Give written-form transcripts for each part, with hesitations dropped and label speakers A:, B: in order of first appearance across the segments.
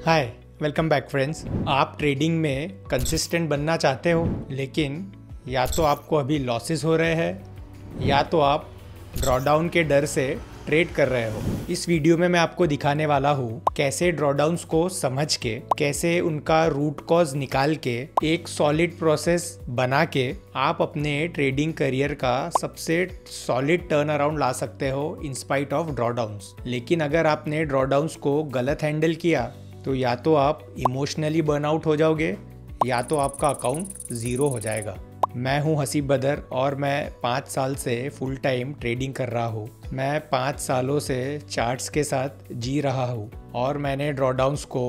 A: हाय, welcome back friends. आप trading में consistent बनना चाहते हो, लेकिन या तो आपको अभी लॉसेस हो रहे हैं या तो आप ड्रॉडाउन के डर से ट्रेड कर रहे हो। इस वीडियो में मैं आपको दिखाने वाला हूँ कैसे ड्रॉडाउन्स को समझ के, कैसे उनका रूट कॉज निकाल के एक सॉलिड प्रोसेस बना के आप अपने ट्रेडिंग करियर का सबसे सॉलिड टर्न अराउंड ला सकते हो इन स्पाइट ऑफ ड्रॉडाउन्स। लेकिन अगर आपने ड्रॉडाउन्स को गलत हैंडल किया तो या तो आप इमोशनली बर्नआउट हो जाओगे या तो आपका अकाउंट ज़ीरो हो जाएगा। मैं हूं हसीब बदर और मैं 5 साल से फुल टाइम ट्रेडिंग कर रहा हूं। मैं 5 सालों से चार्ट्स के साथ जी रहा हूं और मैंने ड्रॉडाउन्स को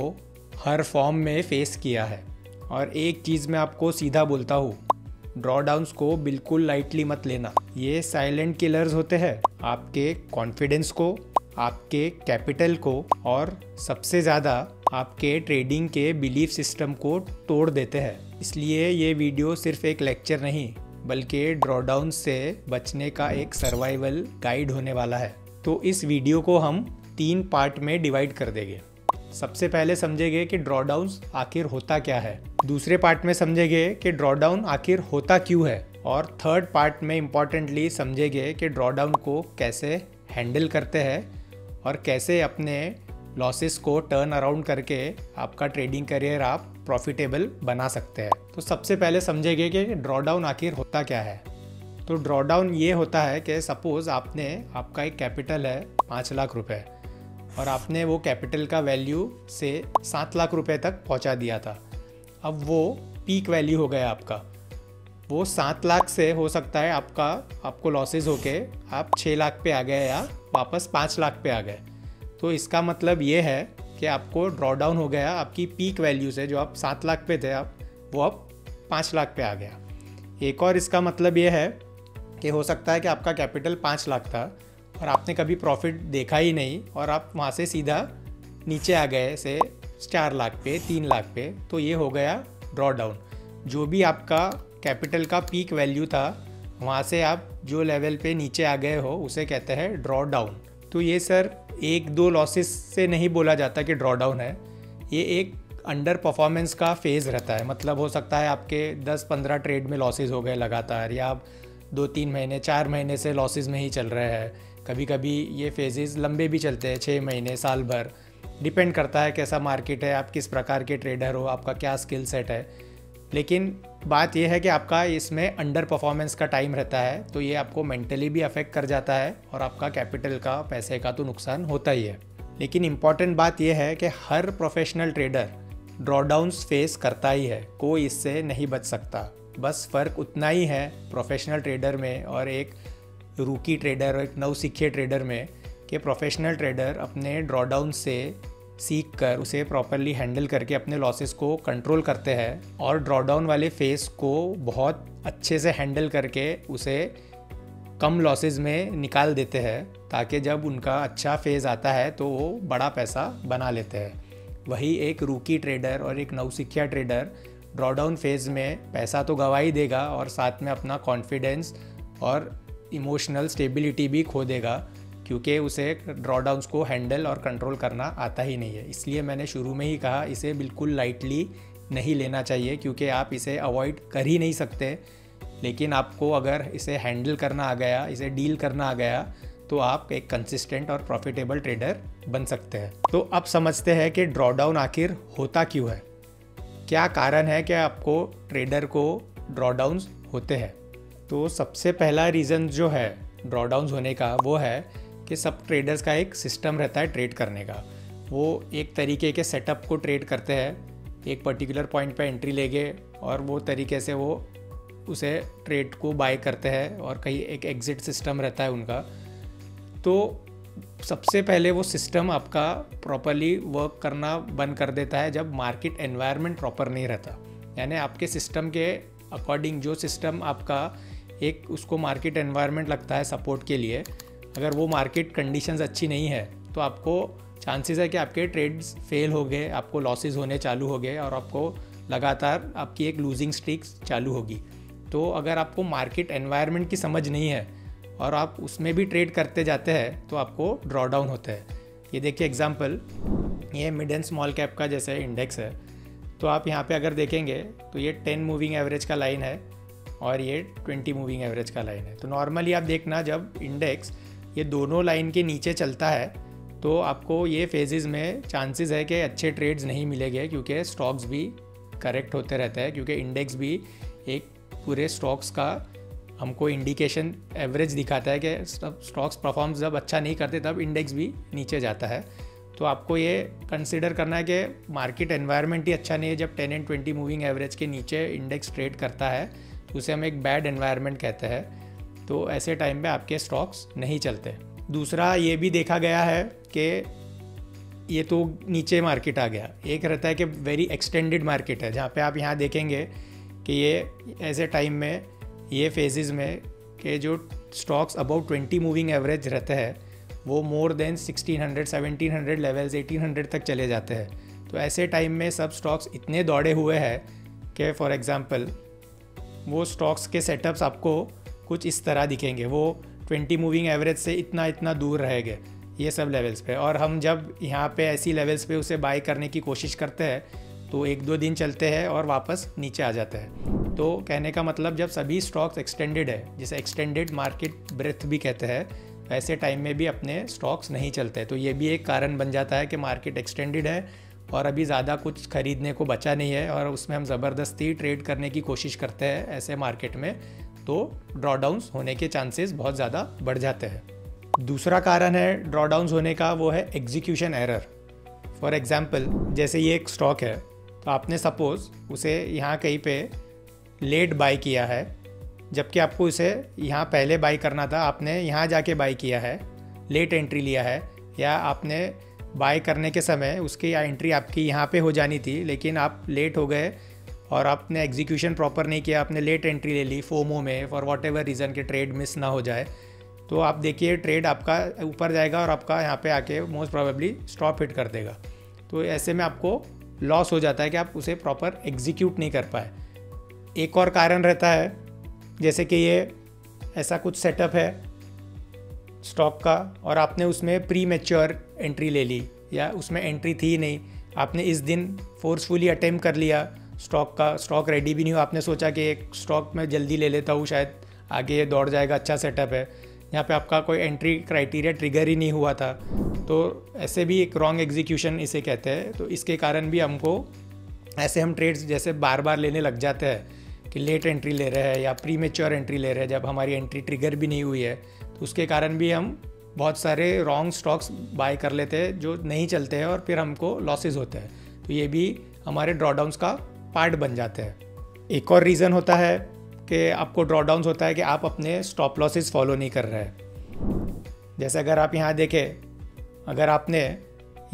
A: हर फॉर्म में फेस किया है। और एक चीज़ मैं आपको सीधा बोलता हूं, ड्रॉडाउन्स को बिल्कुल लाइटली मत लेना। ये साइलेंट किलर्स होते हैं आपके कॉन्फिडेंस को, आपके कैपिटल को और सबसे ज़्यादा आपके ट्रेडिंग के बिलीफ सिस्टम को तोड़ देते हैं। इसलिए ये वीडियो सिर्फ एक लेक्चर नहीं बल्कि ड्रॉडाउन से बचने का एक सर्वाइवल गाइड होने वाला है। तो इस वीडियो को हम 3 पार्ट में डिवाइड कर देंगे। सबसे पहले समझेंगे कि ड्रॉडाउन आखिर होता क्या है, दूसरे पार्ट में समझेंगे कि ड्रॉडाउन आखिर होता क्यों है, और थर्ड पार्ट में इम्पॉर्टेंटली समझेंगे कि ड्रॉडाउन को कैसे हैंडल करते हैं और कैसे अपने लॉसेस को टर्न अराउंड करके आपका ट्रेडिंग करियर आप प्रॉफिटेबल बना सकते हैं। तो सबसे पहले समझेंगे कि ड्रॉडाउन आखिर होता क्या है। तो ड्रॉडाउन ये होता है कि सपोज़ आपका एक कैपिटल है 5 लाख रुपए और आपने वो कैपिटल का वैल्यू से 7 लाख रुपए तक पहुंचा दिया था। अब वो पीक वैल्यू हो गया आपका। वो 7 लाख से हो सकता है आपको लॉसेस होके आप 6 लाख पे आ गए या वापस 5 लाख पे आ गए। तो इसका मतलब ये है कि आपको ड्रॉडाउन हो गया आपकी पीक वैल्यू से, जो आप 7 लाख पे थे वो अब 5 लाख पे आ गया। एक और इसका मतलब ये है कि हो सकता है कि आपका कैपिटल 5 लाख था और आपने कभी प्रॉफिट देखा ही नहीं और आप वहाँ से सीधा नीचे आ गए से 4 लाख पे, 3 लाख पे। तो ये हो गया ड्रॉडाउन। जो भी आपका कैपिटल का पीक वैल्यू था वहाँ से आप जो लेवल पे नीचे आ गए हो उसे कहते हैं ड्रॉडाउन। तो ये सर 1-2 लॉसेस से नहीं बोला जाता कि ड्रॉडाउन है। ये एक अंडर परफॉर्मेंस का फेज़ रहता है। मतलब हो सकता है आपके 10-15 ट्रेड में लॉसेस हो गए लगातार, या आप 2-3 महीने 4 महीने से लॉसेस में ही चल रहे हैं। कभी कभी ये फेजेस लंबे भी चलते हैं, 6 महीने, साल भर। डिपेंड करता है कैसा मार्केट है, आप किस प्रकार के ट्रेडर हो, आपका क्या स्किल सेट है। लेकिन बात यह है कि आपका इसमें अंडर परफॉर्मेंस का टाइम रहता है, तो ये आपको मेंटली भी अफेक्ट कर जाता है और आपका कैपिटल का, पैसे का तो नुकसान होता ही है। लेकिन इम्पॉर्टेंट बात यह है कि हर प्रोफेशनल ट्रेडर ड्रॉडाउन्स फेस करता ही है, कोई इससे नहीं बच सकता। बस फ़र्क उतना ही है प्रोफेशनल ट्रेडर में और एक रूकी ट्रेडर और एक नवसिखिए ट्रेडर में कि प्रोफेशनल ट्रेडर अपने ड्रॉडाउन से सीख कर उसे प्रॉपरली हैंडल करके अपने लॉसेस को कंट्रोल करते हैं और ड्रॉडाउन वाले फेस को बहुत अच्छे से हैंडल करके उसे कम लॉसेस में निकाल देते हैं, ताकि जब उनका अच्छा फेज़ आता है तो वो बड़ा पैसा बना लेते हैं। वही एक रूकी ट्रेडर और एक नवसिखिया ट्रेडर ड्रॉडाउन फेज़ में पैसा तो गंवा ही देगा और साथ में अपना कॉन्फिडेंस और इमोशनल स्टेबिलिटी भी खो देगा, क्योंकि उसे ड्रॉडाउन्स को हैंडल और कंट्रोल करना आता ही नहीं है। इसलिए मैंने शुरू में ही कहा इसे बिल्कुल लाइटली नहीं लेना चाहिए, क्योंकि आप इसे अवॉइड कर ही नहीं सकते। लेकिन आपको अगर इसे हैंडल करना आ गया, इसे डील करना आ गया, तो आप एक कंसिस्टेंट और प्रॉफिटेबल ट्रेडर बन सकते हैं। तो अब समझते हैं कि ड्रॉडाउन आखिर होता क्यों है, क्या कारण है कि आपको ट्रेडर को ड्रॉडाउन्स होते हैं। तो सबसे पहला रीज़न जो है ड्रॉडाउन्स होने का वो है कि सब ट्रेडर्स का एक सिस्टम रहता है ट्रेड करने का। वो एक तरीके के सेटअप को ट्रेड करते हैं, एक पर्टिकुलर पॉइंट पे एंट्री लेंगे और वो तरीके से वो उसे ट्रेड को बाय करते हैं और कहीं एक एग्जिट सिस्टम रहता है उनका। तो सबसे पहले वो सिस्टम आपका प्रॉपरली वर्क करना बंद कर देता है जब मार्केट एनवायरनमेंट प्रॉपर नहीं रहता। यानी आपके सिस्टम के अकॉर्डिंग जो सिस्टम आपका एक उसको मार्केट एनवायरनमेंट लगता है सपोर्ट के लिए, अगर वो मार्केट कंडीशंस अच्छी नहीं है तो आपको चांसेस है कि आपके ट्रेड्स फेल हो गए, आपको लॉसेस होने चालू हो गए और आपको लगातार आपकी एक लूजिंग स्ट्रीक्स चालू होगी। तो अगर आपको मार्केट एनवायरनमेंट की समझ नहीं है और आप उसमें भी ट्रेड करते जाते हैं तो आपको ड्रॉडाउन होता है। ये देखिए एग्जांपल, ये मिड एंड स्मॉल कैप का जैसे इंडेक्स है, तो आप यहाँ पे अगर देखेंगे तो ये 10 मूविंग एवरेज का लाइन है और ये 20 मूविंग एवरेज का लाइन है। तो नॉर्मली आप देखना जब इंडेक्स ये दोनों लाइन के नीचे चलता है तो आपको ये फेजेस में चांसेस है कि अच्छे ट्रेड्स नहीं मिलेंगे, क्योंकि स्टॉक्स भी करेक्ट होते रहते हैं, क्योंकि इंडेक्स भी एक पूरे स्टॉक्स का हमको इंडिकेशन एवरेज दिखाता है कि स्टॉक्स परफॉर्म जब अच्छा नहीं करते तब इंडेक्स भी नीचे जाता है। तो आपको ये कंसिडर करना है कि मार्केट एनवायरनमेंट ही अच्छा नहीं है जब 10 एंड 20 मूविंग एवरेज के नीचे इंडेक्स ट्रेड करता है, तो उसे हम एक बैड एनवायरनमेंट कहते हैं। तो ऐसे टाइम पे आपके स्टॉक्स नहीं चलते। दूसरा ये भी देखा गया है कि ये तो नीचे मार्केट आ गया, एक रहता है कि वेरी एक्सटेंडेड मार्केट है, जहाँ पे आप यहाँ देखेंगे कि ये ऐसे टाइम में ये फेजेस में कि जो स्टॉक्स अबाउट 20 मूविंग एवरेज रहते हैं वो मोर देन 1600 1700 लेवल्स 1800 तक चले जाते हैं। तो ऐसे टाइम में सब स्टॉक्स इतने दौड़े हुए हैं कि फॉर एग्जांपल वो स्टॉक्स के सेटअप्स आपको कुछ इस तरह दिखेंगे, वो 20 मूविंग एवरेज से इतना दूर रहेंगे ये सब लेवल्स पे, और हम जब यहाँ पे ऐसी लेवल्स पे उसे बाय करने की कोशिश करते हैं तो 1-2 दिन चलते हैं और वापस नीचे आ जाते हैं। तो कहने का मतलब जब सभी स्टॉक्स एक्सटेंडेड है, जिसे एक्सटेंडेड मार्केट ब्रेथ भी कहते हैं, ऐसे टाइम में भी अपने स्टॉक्स नहीं चलते। तो ये भी एक कारण बन जाता है कि मार्केट एक्सटेंडेड है और अभी ज़्यादा कुछ खरीदने को बचा नहीं है और उसमें हम ज़बरदस्ती ट्रेड करने की कोशिश करते हैं ऐसे मार्केट में, तो ड्रॉडाउन्स होने के चांसेस बहुत ज़्यादा बढ़ जाते हैं। दूसरा कारण है ड्रॉडाउन्स होने का, वो है एग्जीक्यूशन एरर। फॉर एग्जांपल जैसे ये एक स्टॉक है, तो आपने सपोज़ उसे यहाँ कहीं पे लेट बाय किया है, जबकि आपको इसे यहाँ पहले बाय करना था, आपने यहाँ जाके बाय किया है, लेट एंट्री लिया है, या आपने बाय करने के समय उसकी एंट्री आपकी यहाँ पे हो जानी थी लेकिन आप लेट हो गए और आपने एग्जीक्यूशन प्रॉपर नहीं किया, आपने लेट एंट्री ले ली फोमो में, फॉर वॉट एवर रीज़न के ट्रेड मिस ना हो जाए, तो आप देखिए ट्रेड आपका ऊपर जाएगा और आपका यहाँ पे आके मोस्ट प्रोबेबली स्टॉप हिट कर देगा। तो ऐसे में आपको लॉस हो जाता है कि आप उसे प्रॉपर एग्जीक्यूट नहीं कर पाए। एक और कारण रहता है, जैसे कि ये ऐसा कुछ सेटअप है स्टॉक का और आपने उसमें प्री मैच्योर एंट्री ले ली, या उसमें एंट्री थी नहीं, आपने इस दिन फोर्सफुली अटेम्प्ट कर लिया स्टॉक का, स्टॉक रेडी भी नहीं हुआ, आपने सोचा कि एक स्टॉक में जल्दी ले लेता हूँ शायद आगे ये दौड़ जाएगा, अच्छा सेटअप है, यहाँ पे आपका कोई एंट्री क्राइटेरिया ट्रिगर ही नहीं हुआ था। तो ऐसे भी एक रॉन्ग एग्जीक्यूशन इसे कहते हैं। तो इसके कारण भी हमको ऐसे हम ट्रेड्स जैसे बार बार लेने लग जाते हैं कि लेट एंट्री ले रहे हैं या प्री मैच्योर एंट्री ले रहे हैं जब हमारी एंट्री ट्रिगर भी नहीं हुई है, तो उसके कारण भी हम बहुत सारे रॉन्ग स्टॉक्स बाय कर लेते हैं जो नहीं चलते हैं और फिर हमको लॉसेस होते हैं। तो ये भी हमारे ड्रॉडाउन्स का पार्ट बन जाते हैं। एक और रीज़न होता है कि आपको ड्रॉडाउन्स होता है कि आप अपने स्टॉप लॉसेस फॉलो नहीं कर रहे हैं। जैसे अगर आप यहाँ देखें, अगर आपने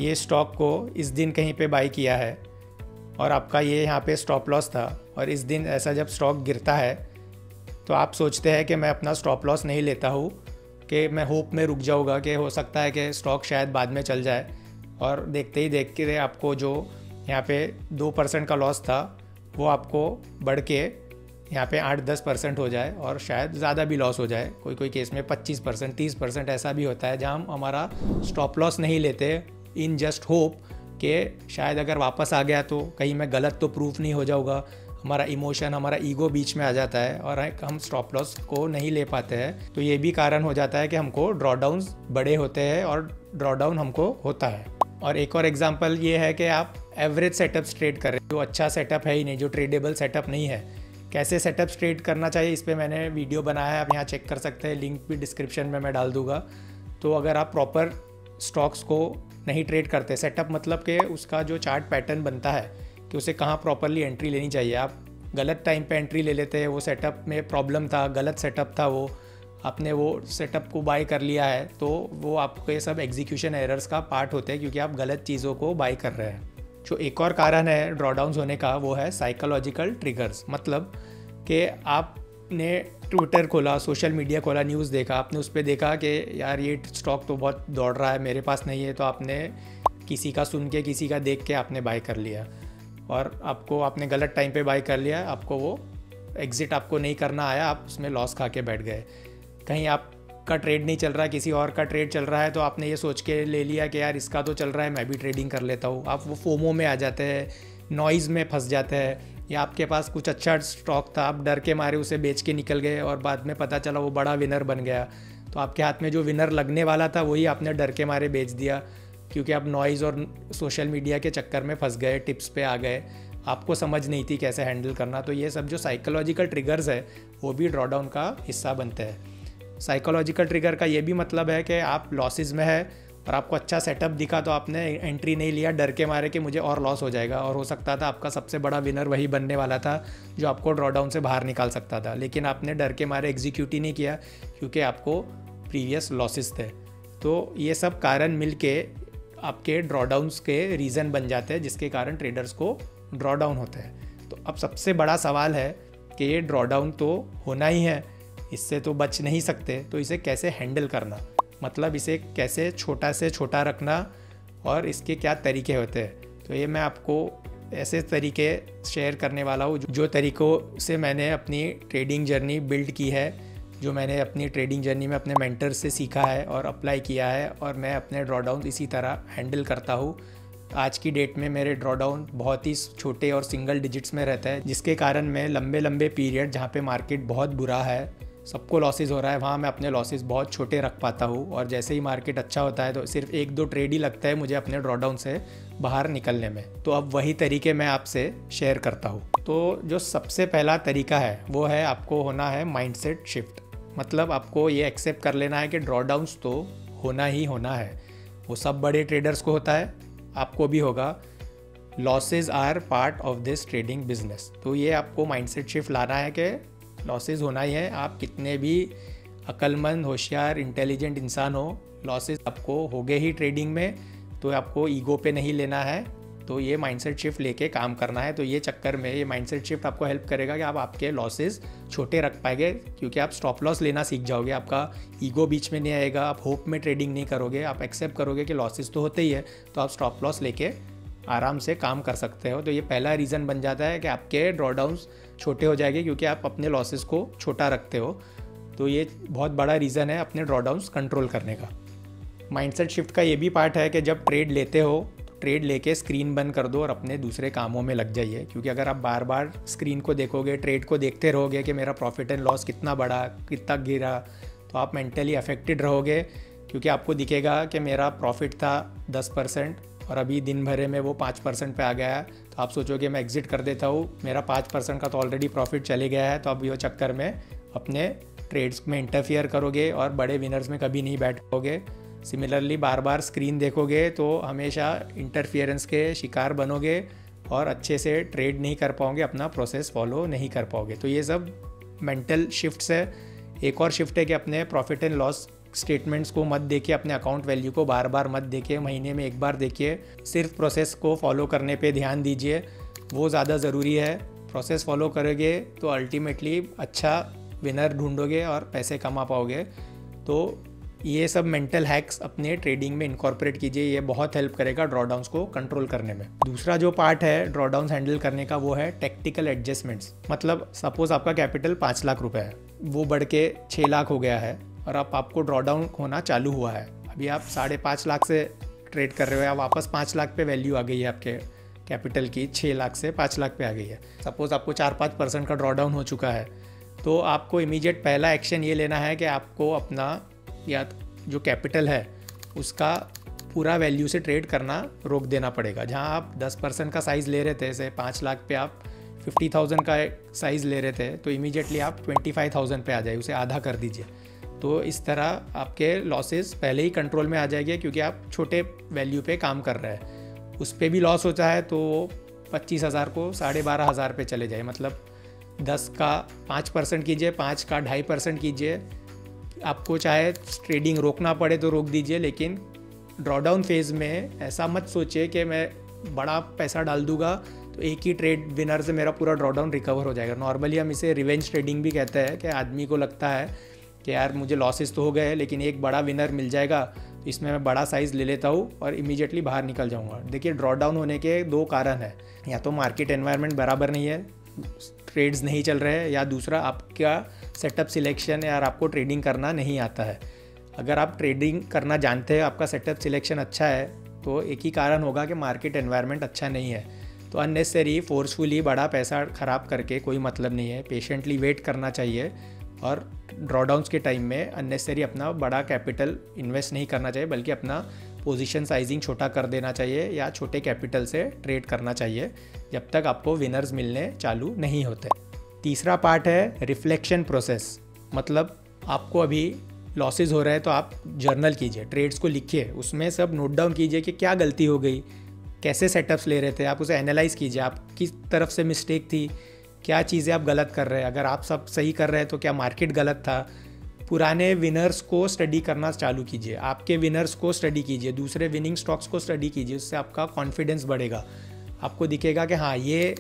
A: ये स्टॉक को इस दिन कहीं पे बाई किया है और आपका ये यहाँ पे स्टॉप लॉस था और इस दिन ऐसा जब स्टॉक गिरता है तो आप सोचते हैं कि मैं अपना स्टॉप लॉस नहीं लेता हूँ, कि मैं होप में रुक जाऊँगा कि हो सकता है कि स्टॉक शायद बाद में चल जाए, और देखते ही देखते आपको जो यहाँ पे 2% का लॉस था वो आपको बढ़ के यहाँ पे 8-10% हो जाए और शायद ज़्यादा भी लॉस हो जाए। कोई केस में 25% 30% ऐसा भी होता है जहाँ हम हमारा स्टॉप लॉस नहीं लेते इन जस्ट होप कि शायद अगर वापस आ गया तो कहीं मैं गलत तो प्रूफ नहीं हो जाऊँगा। हमारा इमोशन, हमारा ईगो बीच में आ जाता है और हम स्टॉप लॉस को नहीं ले पाते हैं। तो ये भी कारण हो जाता है कि हमको ड्रॉडाउन्स बड़े होते हैं और ड्रॉडाउन हमको होता है। और एक और एग्जांपल ये है कि आप एवरेज सेटअप्स ट्रेड कर रहे हैं, जो अच्छा सेटअप है ही नहीं, जो ट्रेडेबल सेटअप नहीं है। कैसे सेटअप्स ट्रेड करना चाहिए इस पे मैंने वीडियो बनाया है, आप यहाँ चेक कर सकते हैं, लिंक भी डिस्क्रिप्शन में मैं डाल दूँगा। तो अगर आप प्रॉपर स्टॉक्स को नहीं ट्रेड करते, सेटअप मतलब कि उसका जो चार्ट पैटर्न बनता है कि उसे कहाँ प्रॉपरली एंट्री लेनी चाहिए, आप गलत टाइम पे एंट्री ले लेते हैं, वो सेटअप में प्रॉब्लम था, गलत सेटअप था, वो आपने वो सेटअप को बाय कर लिया है, तो वो आपके सब एग्जीक्यूशन एरर्स का पार्ट होते हैं क्योंकि आप गलत चीज़ों को बाय कर रहे हैं। जो एक और कारण है ड्रॉडाउन्स होने का वो है साइकोलॉजिकल ट्रिगर्स। मतलब कि आपने ट्विटर खोला, सोशल मीडिया खोला, न्यूज़ देखा, आपने उस पर देखा कि यार ये स्टॉक तो बहुत दौड़ रहा है, मेरे पास नहीं है, तो आपने किसी का सुन के, किसी का देख के आपने बाय कर लिया और आपने गलत टाइम पे बाय कर लिया, आपको वो एग्ज़िट आपको नहीं करना आया, आप उसमें लॉस खा के बैठ गए। कहीं आप आपका ट्रेड नहीं चल रहा, किसी और का ट्रेड चल रहा है, तो आपने ये सोच के ले लिया कि यार इसका तो चल रहा है, मैं भी ट्रेडिंग कर लेता हूँ। आप वो फोमो में आ जाते हैं, नॉइज़ में फंस जाते हैं, या आपके पास कुछ अच्छा स्टॉक था, आप डर के मारे उसे बेच के निकल गए और बाद में पता चला वो बड़ा विनर बन गया। तो आपके हाथ में जो विनर लगने वाला था वही आपने डर के मारे बेच दिया, क्योंकि आप नॉइज़ और सोशल मीडिया के चक्कर में फंस गए, टिप्स पे आ गए, आपको समझ नहीं थी कैसे हैंडल करना। तो ये सब जो साइकोलॉजिकल ट्रिगर्स है वो भी ड्रॉडाउन का हिस्सा बनते हैं। साइकोलॉजिकल ट्रिगर का ये भी मतलब है कि आप लॉसेस में है और आपको अच्छा सेटअप दिखा तो आपने एंट्री नहीं लिया डर के मारे कि मुझे और लॉस हो जाएगा, और हो सकता था आपका सबसे बड़ा विनर वही बनने वाला था जो आपको ड्रॉडाउन से बाहर निकाल सकता था, लेकिन आपने डर के मारे एग्जीक्यूट ही नहीं किया क्योंकि आपको प्रीवियस लॉसेस थे। तो ये सब कारण मिल के आपके ड्रॉडाउन्स के रीज़न बन जाते हैं जिसके कारण ट्रेडर्स को ड्रॉडाउन होते हैं। तो अब सबसे बड़ा सवाल है कि ये ड्रॉडाउन तो होना ही है, इससे तो बच नहीं सकते, तो इसे कैसे हैंडल करना, मतलब इसे कैसे छोटा से छोटा रखना और इसके क्या तरीके होते हैं। तो ये मैं आपको ऐसे तरीके शेयर करने वाला हूँ जो तरीक़ों से मैंने अपनी ट्रेडिंग जर्नी बिल्ड की है, जो मैंने अपनी ट्रेडिंग जर्नी में अपने मेंटर से सीखा है और अप्लाई किया है, और मैं अपने ड्रॉडाउन इसी तरह हैंडल करता हूँ। आज की डेट में मेरे ड्रॉडाउन बहुत ही छोटे और सिंगल डिजिट्स में रहता है, जिसके कारण मैं लंबे लंबे पीरियड जहाँ पे मार्केट बहुत बुरा है, सबको लॉसेस हो रहा है, वहाँ मैं अपने लॉसेस बहुत छोटे रख पाता हूँ, और जैसे ही मार्केट अच्छा होता है तो सिर्फ 1-2 ट्रेड ही लगता है मुझे अपने ड्रॉडाउन से बाहर निकलने में। तो अब वही तरीके मैं आपसे शेयर करता हूँ। तो जो सबसे पहला तरीका है वो है आपको होना है माइंडसेट शिफ्ट। मतलब आपको ये एक्सेप्ट कर लेना है कि ड्रॉडाउन्स तो होना ही होना है, वो सब बड़े ट्रेडर्स को होता है, आपको भी होगा। Losses are part of this trading business. तो ये आपको माइंडसेट शिफ्ट लाना है कि लॉसेज होना ही है, आप कितने भी अक्लमंद, होशियार, इंटेलिजेंट इंसान हो, लॉसेज आपको होंगे ही ट्रेडिंग में। तो आपको ईगो पे नहीं लेना है, तो ये माइंडसेट शिफ्ट लेके काम करना है। तो ये चक्कर में ये माइंडसेट शिफ्ट आपको हेल्प करेगा कि आप आपके लॉसेस छोटे रख पाएंगे, क्योंकि आप स्टॉप लॉस लेना सीख जाओगे, आपका ईगो बीच में नहीं आएगा, आप होप में ट्रेडिंग नहीं करोगे, आप एक्सेप्ट करोगे कि लॉसेस तो होते ही है, तो आप स्टॉप लॉस लेके आराम से काम कर सकते हो। तो ये पहला रीज़न बन जाता है कि आपके ड्रॉडाउन्स छोटे हो जाएंगे क्योंकि आप अपने लॉसेस को छोटा रखते हो। तो ये बहुत बड़ा रीज़न है अपने ड्रॉडाउन्स कंट्रोल करने का। माइंडसेट शिफ्ट का ये भी पार्ट है कि जब ट्रेड लेते हो, ट्रेड लेके स्क्रीन बंद कर दो और अपने दूसरे कामों में लग जाइए, क्योंकि अगर आप बार बार स्क्रीन को देखोगे, ट्रेड को देखते रहोगे कि मेरा प्रॉफिट एंड लॉस कितना बढ़ा, कितना गिरा, तो आप मेंटली अफेक्टेड रहोगे, क्योंकि आपको दिखेगा कि मेरा प्रॉफिट था 10% और अभी दिन भरे में वो 5% पे आ गया है। तो आप सोचोगे मैं एग्जिट कर देता हूँ, मेरा 5% का तो ऑलरेडी प्रॉफिट चले गया है। तो अब ये चक्कर में अपने ट्रेड्स में इंटरफियर करोगे और बड़े विनर्स में कभी नहीं बैठ पाओगे। सिमिलरली बार बार स्क्रीन देखोगे तो हमेशा इंटरफियरेंस के शिकार बनोगे और अच्छे से ट्रेड नहीं कर पाओगे, अपना प्रोसेस फॉलो नहीं कर पाओगे। तो ये सब मेंटल शिफ्ट्स है। एक और शिफ्ट है कि अपने प्रॉफिट एंड लॉस स्टेटमेंट्स को मत देखिए, अपने अकाउंट वैल्यू को बार बार मत देखिए, महीने में एक बार देखिए, सिर्फ प्रोसेस को फॉलो करने पे ध्यान दीजिए, वो ज़्यादा ज़रूरी है। प्रोसेस फॉलो करोगे तो अल्टीमेटली अच्छा विनर ढूंढोगे और पैसे कमा पाओगे। तो ये सब मेंटल हैक्स अपने ट्रेडिंग में इनकॉर्पोरेट कीजिए, ये बहुत हेल्प करेगा ड्रॉडाउन्स को कंट्रोल करने में। दूसरा जो पार्ट है ड्रॉडाउन्स हैंडल करने का वो है टेक्टिकल एडजस्टमेंट्स। मतलब सपोज आपका कैपिटल 5 लाख रुपए है, वो बढ़ के 6 लाख हो गया है और अब आपको ड्रॉडाउन होना चालू हुआ है। अभी आप 5.5 लाख से ट्रेड कर रहे हो, या वापस 5 लाख पे वैल्यू आ गई है आपके कैपिटल की, 6 लाख से 5 लाख पे आ गई है। सपोज आपको 4-5% का ड्रॉडाउन हो चुका है, तो आपको इमीडिएट पहला एक्शन ये लेना है कि आपको अपना या जो कैपिटल है उसका पूरा वैल्यू से ट्रेड करना रोक देना पड़ेगा। जहां आप 10% का साइज़ ले रहे थे, जैसे 5 लाख पे आप 50,000 का साइज़ ले रहे थे, तो इमीडिएटली आप 25,000 पे आ जाए, उसे आधा कर दीजिए। तो इस तरह आपके लॉसेस पहले ही कंट्रोल में आ जाएंगे, क्योंकि आप छोटे वैल्यू पे काम कर रहे हैं। उस पर भी लॉस होता है तो 25,000 को 12,500 पे चले जाए। मतलब 10 का 5% कीजिए, 5 का 2.5% कीजिए। आपको चाहे ट्रेडिंग रोकना पड़े तो रोक दीजिए, लेकिन ड्रॉडाउन फेज़ में ऐसा मत सोचिए कि मैं बड़ा पैसा डाल दूंगा तो एक ही ट्रेड विनर से मेरा पूरा ड्रॉडाउन रिकवर हो जाएगा। नॉर्मली हम इसे रिवेंज ट्रेडिंग भी कहते हैं कि आदमी को लगता है कि यार मुझे लॉसेस तो हो गए लेकिन एक बड़ा विनर मिल जाएगा, तो इसमें मैं बड़ा साइज़ ले लेता हूँ और इमीडिएटली बाहर निकल जाऊँगा। देखिए, ड्रॉडाउन होने के 2 कारण हैं, या तो मार्केट एनवायरनमेंट बराबर नहीं है, ट्रेड्स नहीं चल रहे हैं, या दूसरा आपका सेटअप सिलेक्शन यार आपको ट्रेडिंग करना नहीं आता है। अगर आप ट्रेडिंग करना जानते हैं, आपका सेटअप सिलेक्शन अच्छा है, तो एक ही कारण होगा कि मार्केट एनवायरनमेंट अच्छा नहीं है। तो अननेसेसरी फोर्सफुली बड़ा पैसा ख़राब करके कोई मतलब नहीं है। पेशेंटली वेट करना चाहिए और ड्रॉडाउन्स के टाइम में अननेसेसरी अपना बड़ा कैपिटल इन्वेस्ट नहीं करना चाहिए, बल्कि अपना पोजीशन साइजिंग छोटा कर देना चाहिए या छोटे कैपिटल से ट्रेड करना चाहिए जब तक आपको विनर्स मिलने चालू नहीं होते। तीसरा पार्ट है रिफ्लेक्शन प्रोसेस। मतलब आपको अभी लॉसेस हो रहे हैं तो आप जर्नल कीजिए, ट्रेड्स को लिखिए, उसमें सब नोट डाउन कीजिए कि क्या गलती हो गई, कैसे सेटअप्स ले रहे थे, आप उसे एनालाइज़ कीजिए, आप किस तरफ से मिस्टेक थी, क्या चीज़ें आप गलत कर रहे हैं। अगर आप सब सही कर रहे हैं तो क्या मार्केट गलत था। पुराने विनर्स को स्टडी करना चालू कीजिए, आपके विनर्स को स्टडी कीजिए, दूसरे विनिंग स्टॉक्स को स्टडी कीजिए, उससे आपका कॉन्फिडेंस बढ़ेगा। आपको दिखेगा कि हाँ, ये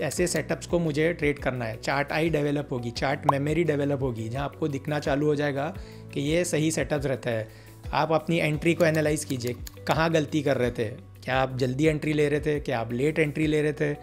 A: ऐसे सेटअप्स को मुझे ट्रेड करना है। चार्ट आई डेवलप होगी, चार्ट मेमोरी डेवलप होगी, जहाँ आपको दिखना चालू हो जाएगा कि ये सही सेटअप्स रहता है। आप अपनी एंट्री को एनालाइज़ कीजिए, कहाँ गलती कर रहे थे, क्या आप जल्दी एंट्री ले रहे थे, क्या आप लेट एंट्री ले रहे थे।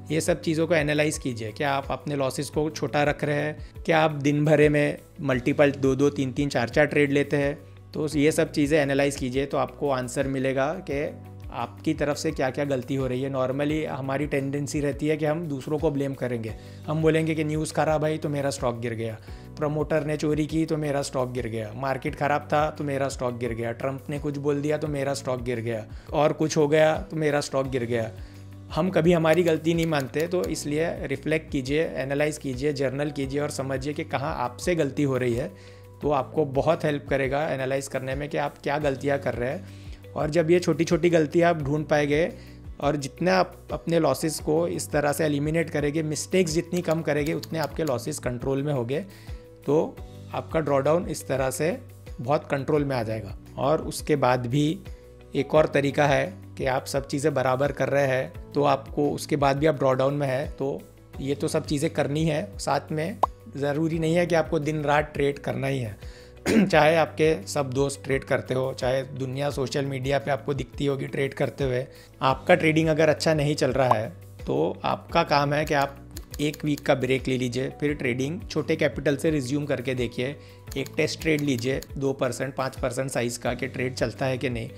A: ये सब चीज़ों को एनालाइज़ कीजिए। क्या आप अपने लॉसेस को छोटा रख रहे हैं, क्या आप दिन भरे में मल्टीपल 2-2, 3-3, 4-4 ट्रेड लेते हैं। तो ये सब चीज़ें एनालाइज़ कीजिए, तो आपको आंसर मिलेगा कि आपकी तरफ से क्या क्या गलती हो रही है। नॉर्मली हमारी टेंडेंसी रहती है कि हम दूसरों को ब्लेम करेंगे। हम बोलेंगे कि न्यूज़ ख़राब आई तो मेरा स्टॉक गिर गया, प्रमोटर ने चोरी की तो मेरा स्टॉक गिर गया, मार्केट ख़राब था तो मेरा स्टॉक गिर गया, ट्रंप ने कुछ बोल दिया तो मेरा स्टॉक गिर गया, और कुछ हो गया तो मेरा स्टॉक गिर गया। हम कभी हमारी गलती नहीं मानते। तो इसलिए रिफ्लेक्ट कीजिए, एनालाइज़ कीजिए, जर्नल कीजिए और समझिए कि कहाँ आपसे गलती हो रही है। तो आपको बहुत हेल्प करेगा एनालाइज़ करने में कि आप क्या गलतियाँ कर रहे हैं। और जब ये छोटी छोटी गलतियाँ आप ढूंढ पाएंगे और जितना आप अपने लॉसेस को इस तरह से एलिमिनेट करेंगे, मिस्टेक्स जितनी कम करेंगे, उतने आपके लॉसेस कंट्रोल में होंगे। तो आपका ड्रॉडाउन इस तरह से बहुत कंट्रोल में आ जाएगा। और उसके बाद भी एक और तरीका है कि आप सब चीज़ें बराबर कर रहे हैं तो आपको उसके बाद भी आप ड्रॉडाउन में है, तो ये तो सब चीज़ें करनी है। साथ में ज़रूरी नहीं है कि आपको दिन रात ट्रेड करना ही है। चाहे आपके सब दोस्त ट्रेड करते हो, चाहे दुनिया सोशल मीडिया पे आपको दिखती होगी ट्रेड करते हुए, आपका ट्रेडिंग अगर अच्छा नहीं चल रहा है तो आपका काम है कि आप 1 वीक का ब्रेक ले लीजिए, फिर ट्रेडिंग छोटे कैपिटल से रिज्यूम करके देखिए। एक टेस्ट ट्रेड लीजिए 2%, 5% साइज़ का, कि ट्रेड चलता है कि नहीं।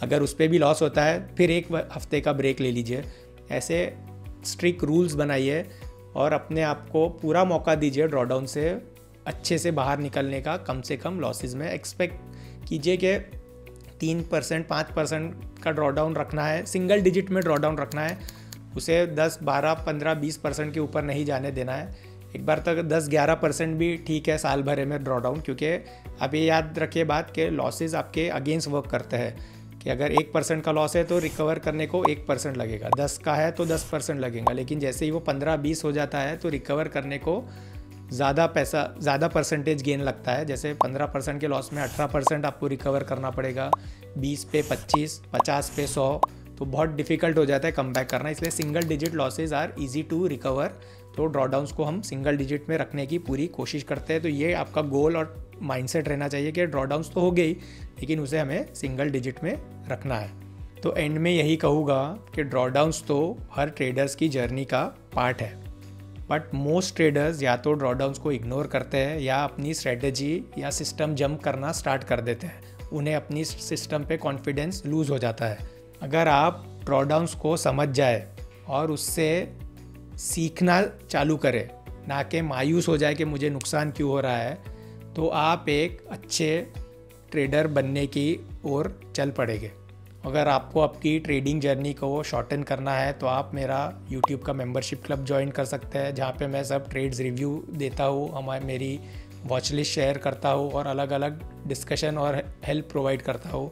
A: अगर उस पर भी लॉस होता है फिर 1 हफ्ते का ब्रेक ले लीजिए। ऐसे स्ट्रिक्ट रूल्स बनाइए और अपने आप को पूरा मौका दीजिए ड्रॉडाउन से अच्छे से बाहर निकलने का। कम से कम लॉसेस में एक्सपेक्ट कीजिए कि 3%, 5% का ड्रॉडाउन रखना है, सिंगल डिजिट में ड्रॉडाउन रखना है। उसे 10, 12, 15, 20% के ऊपर नहीं जाने देना है। एक बार तक 10-11% भी ठीक है साल भरे में ड्रॉडाउन, क्योंकि आप ये याद रखिए बात कि लॉसेस आपके अगेंस्ट वर्क करते हैं। कि अगर 1% का लॉस है तो रिकवर करने को 1% लगेगा, 10 का है तो 10% लगेगा, लेकिन जैसे ही वो 15-20 हो जाता है तो रिकवर करने को ज़्यादा परसेंटेज गेन लगता है। जैसे 15% के लॉस में 18% आपको रिकवर करना पड़ेगा, 20 पे 25, 50 पे 100, तो बहुत डिफ़िकल्ट हो जाता है कम बैक करना। इसलिए single digit losses are easy to recover. तो ड्रॉडाउन्स को हम सिंगल डिजिट में रखने की पूरी कोशिश करते हैं। तो ये आपका गोल और माइंडसेट रहना चाहिए कि ड्रॉडाउन्स तो हो गई, लेकिन उसे हमें सिंगल डिजिट में रखना है। तो एंड में यही कहूँगा कि ड्रॉडाउन्स तो हर ट्रेडर्स की जर्नी का पार्ट है, बट मोस्ट ट्रेडर्स या तो ड्रॉडाउन्स को इग्नोर करते हैं या अपनी स्ट्रेटजी या सिस्टम जंप करना स्टार्ट कर देते हैं। उन्हें अपनी सिस्टम पे कॉन्फिडेंस लूज़ हो जाता है। अगर आप ड्रॉडाउन्स को समझ जाए और उससे सीखना चालू करें, ना कि मायूस हो जाए कि मुझे नुकसान क्यों हो रहा है, तो आप एक अच्छे ट्रेडर बनने की ओर चल पड़ेंगे। अगर आपको आपकी ट्रेडिंग जर्नी को शॉर्टन करना है तो आप मेरा यूट्यूब का मेंबरशिप क्लब ज्वाइन कर सकते हैं, जहाँ पे मैं सब ट्रेड्स रिव्यू देता हूँ, मेरी वॉच लिस्ट शेयर करता हूँ और अलग अलग डिस्कशन और हेल्प प्रोवाइड करता हूँ।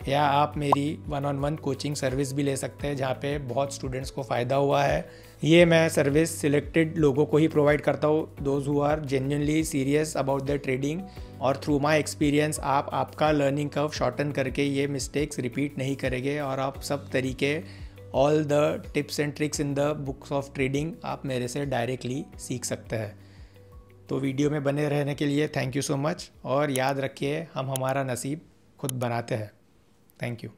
A: या आप मेरी 1-on-1 कोचिंग सर्विस भी ले सकते हैं, जहाँ पे बहुत स्टूडेंट्स को फ़ायदा हुआ है। ये मैं सर्विस सिलेक्टेड लोगों को ही प्रोवाइड करता हूँ, those who are genuinely serious about the trading. और थ्रू माई एक्सपीरियंस आप आपका लर्निंग कर्व शॉर्टन करके ये मिस्टेक्स रिपीट नहीं करेंगे और आप सब तरीके, all the tips and tricks in the books of trading आप मेरे से डायरेक्टली सीख सकते हैं। तो वीडियो में बने रहने के लिए थैंक यू सो मच, और याद रखिए हम हमारा नसीब खुद बनाते हैं। Thank you.